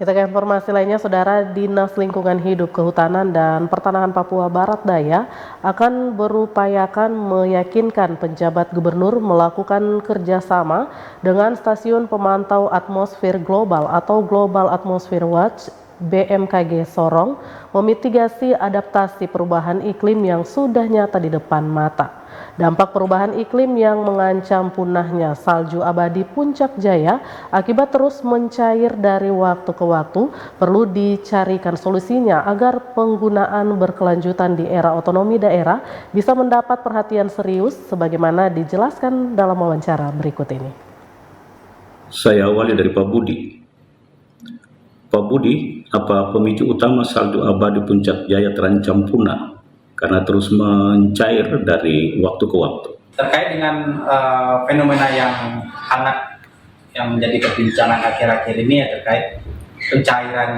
Kita ke informasi lainnya, Saudara. Dinas Lingkungan Hidup, Kehutanan, dan Pertanahan Papua Barat Daya akan berupayakan meyakinkan penjabat gubernur melakukan kerjasama dengan Stasiun Pemantau Atmosfer Global atau Global Atmosphere Watch BMKG Sorong memitigasi adaptasi perubahan iklim yang sudah nyata di depan mata. Dampak perubahan iklim yang mengancam punahnya salju abadi Puncak Jaya akibat terus mencair dari waktu ke waktu perlu dicarikan solusinya agar penggunaan berkelanjutan di era otonomi daerah bisa mendapat perhatian serius sebagaimana dijelaskan dalam wawancara berikut ini. Saya awali dari Pak Budi. Pak Budi, apa pemicu utama salju abadi Puncak Jaya terancam punah karena terus mencair dari waktu ke waktu? Terkait dengan fenomena yang hangat yang menjadi perbincangan akhir-akhir ini ya, terkait pencairan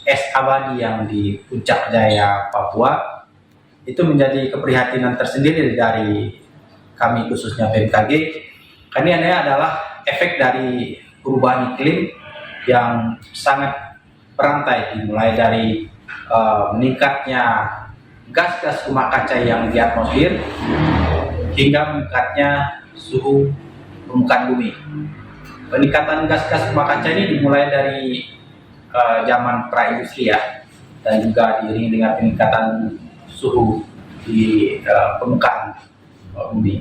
es abadi yang di Puncak Jaya Papua, itu menjadi keprihatinan tersendiri dari kami khususnya BMKG. Karena ini adalah efek dari perubahan iklim yang sangat berantai, dimulai dari meningkatnya gas-gas rumah kaca yang di atmosfer hingga meningkatnya suhu permukaan bumi. Peningkatan gas-gas rumah kaca ini dimulai dari zaman praindustri ya, dan juga diiringi dengan peningkatan suhu di permukaan bumi.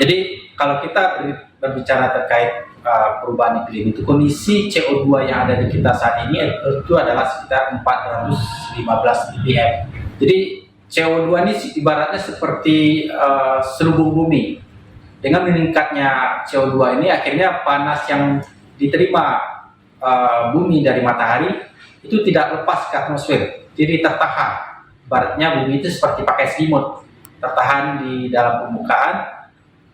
Jadi kalau kita berbicara terkait perubahan iklim, itu kondisi CO2 yang ada di kita saat ini itu adalah sekitar 415 ppm. Jadi CO2 ini ibaratnya seperti selubung bumi. Dengan meningkatnya CO2 ini akhirnya panas yang diterima bumi dari matahari itu tidak lepas ke atmosfer, jadi tertahan. Ibaratnya bumi itu seperti pakai selimut, tertahan di dalam permukaan.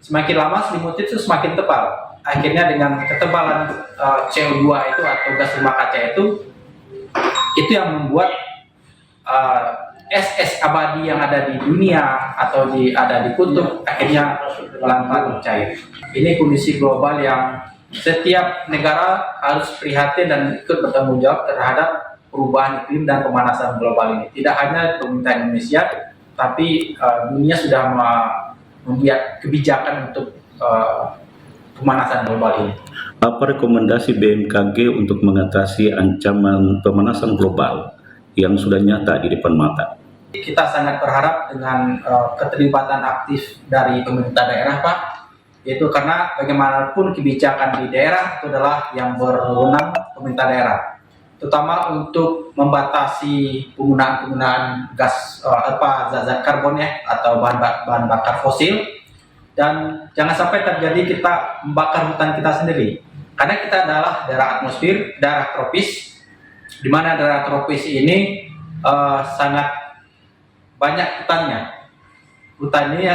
Semakin lama selimut itu semakin tebal. Akhirnya dengan ketebalan CO2 itu atau gas rumah kaca itu yang membuat es abadi yang ada di dunia atau ada di kutub akhirnya pelan-pelan mencair. Ini kondisi global yang setiap negara harus prihatin dan ikut bertanggung jawab terhadap perubahan iklim dan pemanasan global ini. Tidak hanya pemerintah Indonesia, tapi dunia sudah membuat kebijakan untuk pemanasan global ini. Apa rekomendasi BMKG untuk mengatasi ancaman pemanasan global yang sudah nyata di depan mata? Kita sangat berharap dengan keterlibatan aktif dari pemerintah daerah, Pak, yaitu karena bagaimanapun kebijakan di daerah itu adalah yang berwenang pemerintah daerah, terutama untuk membatasi penggunaan gas zat karbon ya, atau bahan bakar fosil, dan jangan sampai terjadi kita membakar hutan kita sendiri, karena kita adalah daerah atmosfer, daerah tropis, di mana daerah tropis ini sangat banyak hutannya. Hutan ini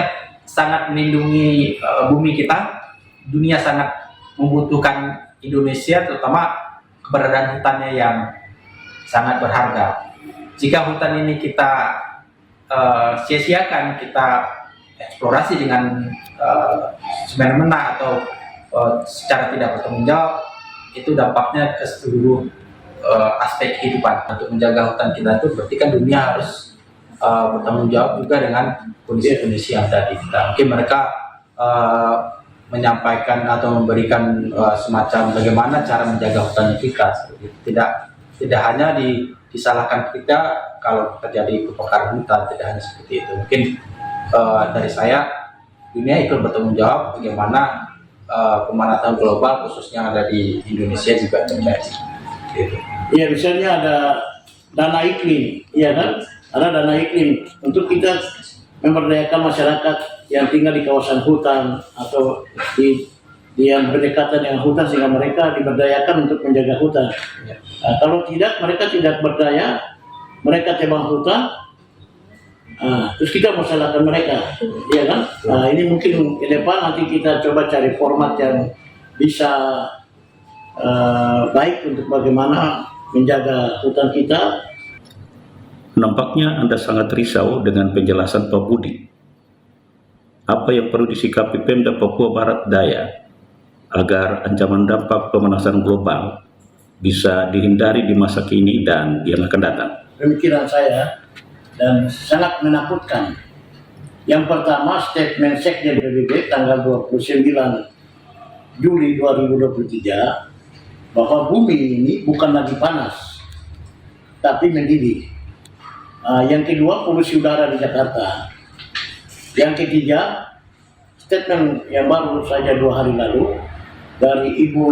sangat melindungi bumi kita. Dunia sangat membutuhkan Indonesia, terutama keberadaan hutannya yang sangat berharga. Jika hutan ini kita sia-siakan, kita eksplorasi dengan semena-mena atau secara tidak bertanggung jawab, itu dampaknya ke seluruh aspek kehidupan. Untuk menjaga hutan kita itu berarti kan dunia harus bertanggung jawab juga dengan kondisi-kondisi yang ada di kita. Mungkin mereka menyampaikan atau memberikan semacam bagaimana cara menjaga hutan kita. Tidak hanya disalahkan kita kalau terjadi kebakaran hutan, tidak hanya seperti itu. Mungkin dari saya, dunia ikut bertanggung jawab bagaimana pemanasan global khususnya ada di Indonesia juga terjadi. Gitu. Ya, misalnya ada dana iklim, ya kan? Ada dana iklim untuk kita memberdayakan masyarakat yang tinggal di kawasan hutan atau di yang berdekatan dengan hutan, sehingga mereka diberdayakan untuk menjaga hutan. Nah, kalau tidak, mereka tidak berdaya, mereka tebang hutan, terus kita masalahkan mereka, ya kan? Nah, ini mungkin ke depan nanti kita coba cari format yang bisa baik untuk bagaimana menjaga hutan kita. Nampaknya Anda sangat risau dengan penjelasan Pak Budi. Apa yang perlu disikapi Pemda Papua Barat Daya agar ancaman dampak pemanasan global bisa dihindari di masa kini dan yang akan datang? Pemikiran saya dan sangat menakutkan. Yang pertama, statement Sekjen PBB tanggal 29 Juli 2023 bahwa bumi ini bukan lagi panas, tapi mendidih. Yang kedua, polusi udara di Jakarta. Yang ketiga, statement yang baru saja 2 hari lalu dari Ibu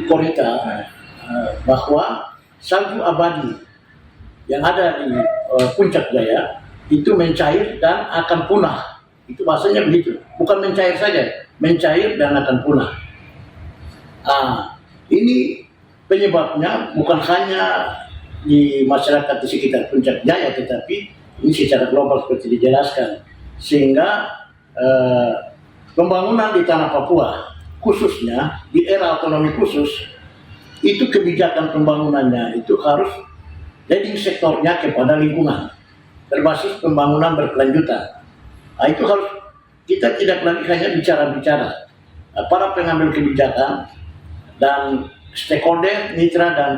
Korita bahwa salju abadi yang ada di Puncak Jaya itu mencair dan akan punah. Itu bahasanya begitu. Bukan mencair saja, mencair dan akan punah. Ini penyebabnya bukan hanya di masyarakat di sekitar Puncak Jaya, tetapi ini secara global seperti dijelaskan. Sehingga pembangunan di tanah Papua, khususnya di era otonomi khusus, itu kebijakan pembangunannya itu harus leading sektornya kepada lingkungan, berbasis pembangunan berkelanjutan. Itu harus, kita tidak lagi hanya bicara-bicara. Para pengambil kebijakan dan stakeholder, mitra dan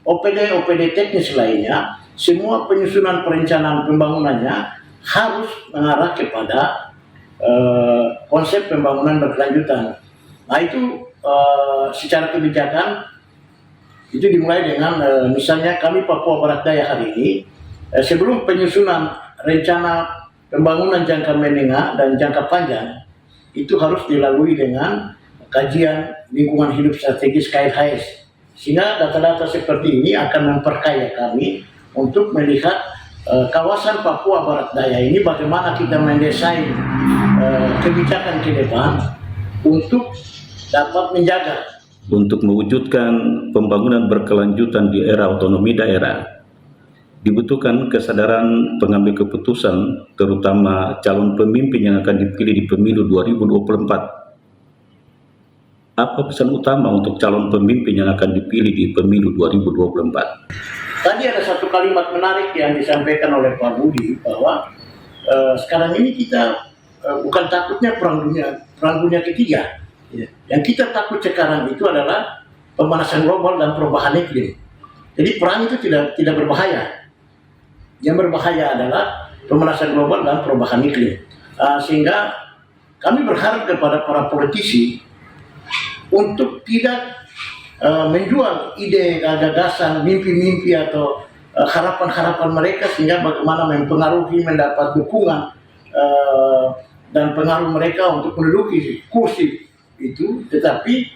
OPD teknis lainnya, semua penyusunan perencanaan pembangunannya harus mengarah kepada konsep pembangunan berkelanjutan. Itu secara kebijakan itu dimulai dengan misalnya kami Papua Barat Daya hari ini, sebelum penyusunan rencana pembangunan jangka menengah dan jangka panjang itu harus dilalui dengan kajian lingkungan hidup strategis KFHS, sehingga data-data seperti ini akan memperkaya kami untuk melihat kawasan Papua Barat Daya ini bagaimana kita mendesain kebijakan ke depan untuk dapat menjaga. Untuk mewujudkan pembangunan berkelanjutan di era otonomi daerah, dibutuhkan kesadaran pengambil keputusan, terutama calon pemimpin yang akan dipilih di pemilu 2024. Apa pesan utama untuk calon pemimpin yang akan dipilih di pemilu 2024? Tadi ada satu kalimat menarik yang disampaikan oleh Pak Budi bahwa sekarang ini kita bukan takutnya perang dunia ketiga. Yang kita takut sekarang itu adalah pemanasan global dan perubahan iklim. Jadi perang itu tidak berbahaya. Yang berbahaya adalah pemanasan global dan perubahan iklim. Sehingga kami berharap kepada para politisi untuk tidak menjual ide, gagasan, mimpi-mimpi atau harapan-harapan mereka, sehingga bagaimana mempengaruhi, mendapat dukungan dan pengaruh mereka untuk menduduki kursi itu, tetapi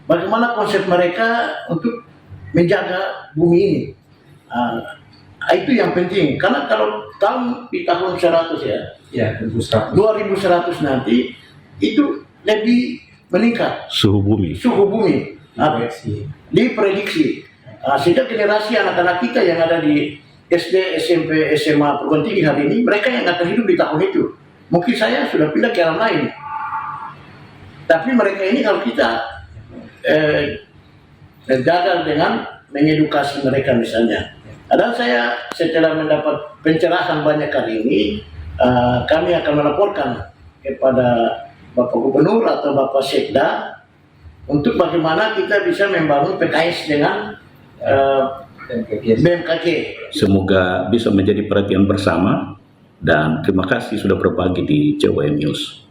bagaimana konsep mereka untuk menjaga bumi ini. Itu yang penting, karena kalau di tahun 100 2100 nanti itu lebih meningkat Suhu bumi. Diprediksi. Sehingga generasi anak-anak kita yang ada di SD, SMP, SMA, perguruan tinggi hari ini, mereka yang akan hidup di tahun itu. Mungkin saya sudah pindah ke alam lain. Tapi mereka ini kalau kita gagal dengan mengedukasi mereka misalnya. Dan saya setelah mendapat pencerahan banyak kali ini, kami akan melaporkan kepada Bapak Gubernur atau Bapak Sekda untuk bagaimana kita bisa membangun PKS dengan BMKG. Semoga bisa menjadi perhatian bersama, dan terima kasih sudah berbagi di CWM News.